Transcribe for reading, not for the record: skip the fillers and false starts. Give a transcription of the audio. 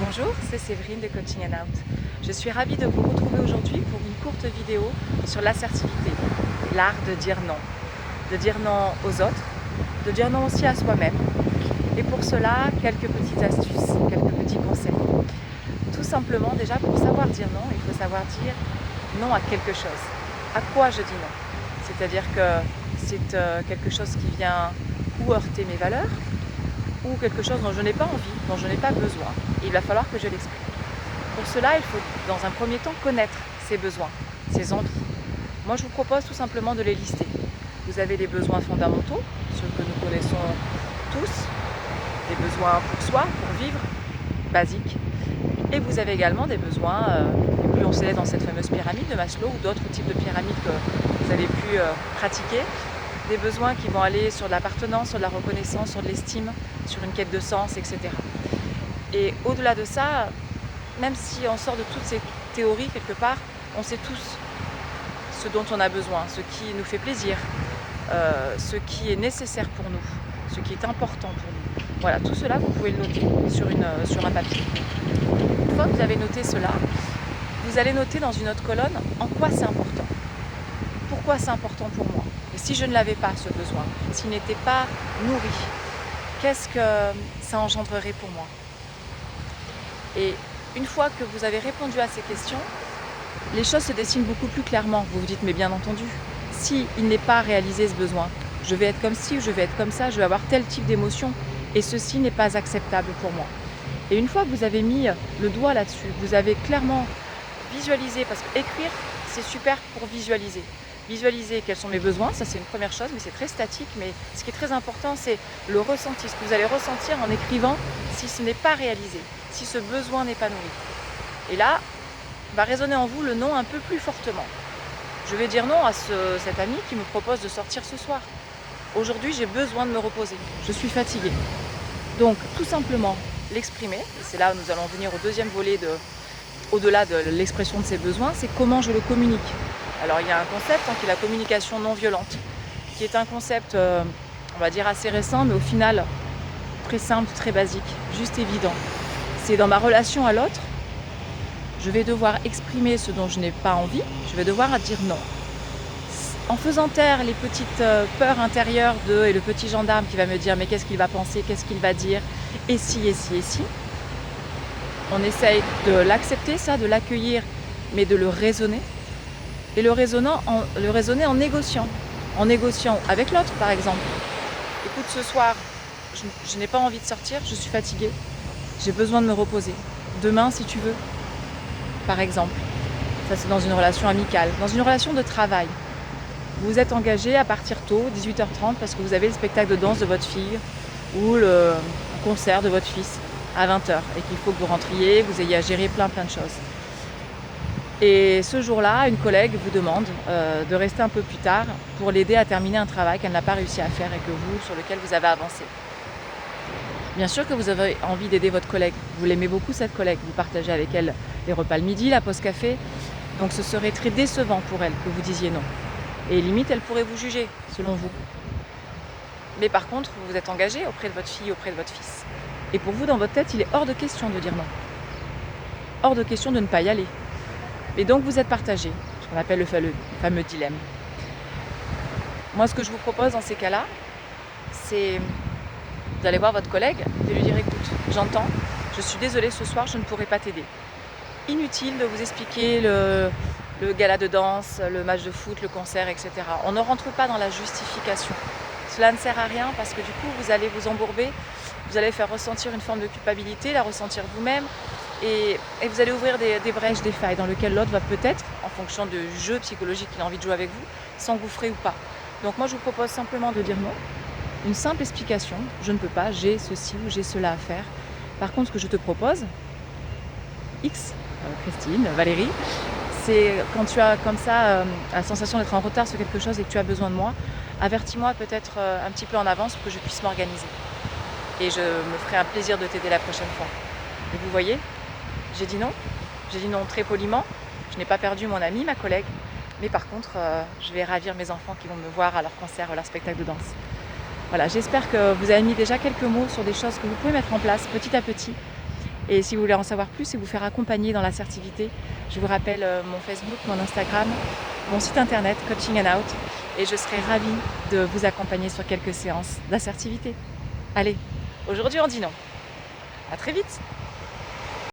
Bonjour, c'est Séverine de Coaching and Out. Je suis ravie de vous retrouver aujourd'hui pour une courte vidéo sur l'assertivité, l'art de dire non aux autres, de dire non aussi à soi-même. Et pour cela, quelques petites astuces, quelques petits conseils. Tout simplement, déjà pour savoir dire non, il faut savoir dire non à quelque chose. À quoi je dis non? C'est-à-dire que c'est quelque chose qui vient ou heurter mes valeurs, ou quelque chose dont je n'ai pas envie, dont je n'ai pas besoin. Et il va falloir que je l'exprime. Pour cela, il faut dans un premier temps connaître ses besoins, ses envies. Moi, je vous propose tout simplement de les lister. Vous avez les besoins fondamentaux, ceux que nous connaissons tous, des besoins pour soi, pour vivre, basiques. Et vous avez également des besoins, et plus on s'élève dans cette fameuse pyramide de Maslow ou d'autres types de pyramides que vous avez pu pratiquer, des besoins qui vont aller sur de l'appartenance, sur de la reconnaissance, sur de l'estime, sur une quête de sens, etc. Et au-delà de ça, même si on sort de toutes ces théories quelque part, on sait tous ce dont on a besoin, ce qui nous fait plaisir, ce qui est nécessaire pour nous, ce qui est important pour nous. Voilà, tout cela, vous pouvez le noter sur un papier. Une fois que vous avez noté cela, vous allez noter dans une autre colonne en quoi c'est important. Pourquoi c'est important pour moi? Et si je ne l'avais pas, ce besoin, s'il n'était pas nourri, qu'est-ce que ça engendrerait pour moi? Et une fois que vous avez répondu à ces questions, les choses se dessinent beaucoup plus clairement. Vous vous dites, mais bien entendu, si il n'est pas réalisé ce besoin, je vais être comme ci ou je vais être comme ça, je vais avoir tel type d'émotion et ceci n'est pas acceptable pour moi. Et une fois que vous avez mis le doigt là-dessus, vous avez clairement visualisé, parce qu'écrire, c'est super pour visualiser. Visualiser quels sont mes besoins, ça c'est une première chose, mais c'est très statique. Mais ce qui est très important, c'est le ressenti, ce que vous allez ressentir en écrivant si ce n'est pas réalisé, si ce besoin n'est pas nourri. Et là, va résonner en vous le non un peu plus fortement. Je vais dire non à cet ami qui me propose de sortir ce soir. Aujourd'hui, j'ai besoin de me reposer, je suis fatiguée. Donc, tout simplement, l'exprimer, et c'est là où nous allons venir au deuxième volet au-delà de l'expression de ses besoins, c'est comment je le communique. Alors il y a un concept qui est la communication non violente, qui est un concept, on va dire assez récent, mais au final très simple, très basique, juste évident. C'est dans ma relation à l'autre, je vais devoir exprimer ce dont je n'ai pas envie, je vais devoir dire non. En faisant taire les petites peurs intérieures et le petit gendarme qui va me dire mais qu'est-ce qu'il va penser, qu'est-ce qu'il va dire, et si, et si, et si. On essaye de l'accepter, ça, de l'accueillir, mais de le raisonner. Et le raisonner en négociant. En négociant avec l'autre, par exemple. Écoute, ce soir, je n'ai pas envie de sortir, je suis fatiguée. J'ai besoin de me reposer. Demain, si tu veux. Par exemple. Ça, c'est dans une relation amicale. Dans une relation de travail. Vous êtes engagé à partir tôt, 18h30, parce que vous avez le spectacle de danse de votre fille ou le concert de votre fils à 20h. Et qu'il faut que vous rentriez, que vous ayez à gérer plein de choses. Et ce jour-là, une collègue vous demande de rester un peu plus tard pour l'aider à terminer un travail qu'elle n'a pas réussi à faire et sur lequel vous avez avancé. Bien sûr que vous avez envie d'aider votre collègue. Vous l'aimez beaucoup, cette collègue. Vous partagez avec elle les repas le midi, la pause café. Donc ce serait très décevant pour elle que vous disiez non. Et limite, elle pourrait vous juger, selon vous. Mais par contre, vous êtes engagé auprès de votre fille, auprès de votre fils. Et pour vous, dans votre tête, il est hors de question de dire non. Hors de question de ne pas y aller. Et donc vous êtes partagé, ce qu'on appelle le fameux dilemme. Moi, ce que je vous propose dans ces cas-là, c'est d'aller voir votre collègue et lui dire écoute, j'entends, je suis désolée ce soir, je ne pourrai pas t'aider. Inutile de vous expliquer le gala de danse, le match de foot, le concert, etc. On ne rentre pas dans la justification. Cela ne sert à rien parce que du coup, vous allez vous embourber, vous allez faire ressentir une forme de culpabilité, la ressentir vous-même. Et vous allez ouvrir des brèches, des failles dans lesquelles l'autre va peut-être, en fonction du jeu psychologique qu'il a envie de jouer avec vous, s'engouffrer ou pas. Donc moi je vous propose simplement de dire non, une simple explication, je ne peux pas, j'ai ceci ou j'ai cela à faire. Par contre ce que je te propose, Christine, Valérie, c'est quand tu as comme ça la sensation d'être en retard sur quelque chose et que tu as besoin de moi, avertis-moi peut-être un petit peu en avance pour que je puisse m'organiser. Et je me ferai un plaisir de t'aider la prochaine fois. Et vous voyez, j'ai dit non très poliment, je n'ai pas perdu mon ami, ma collègue, mais par contre, je vais ravir mes enfants qui vont me voir à leur concert, à leur spectacle de danse. Voilà, j'espère que vous avez mis déjà quelques mots sur des choses que vous pouvez mettre en place petit à petit Et si vous voulez en savoir plus et vous faire accompagner dans l'assertivité, je vous rappelle mon Facebook, mon Instagram, mon site internet Coaching and Out, et je serai ravie de vous accompagner sur quelques séances d'assertivité. Allez, aujourd'hui on dit non. À très vite!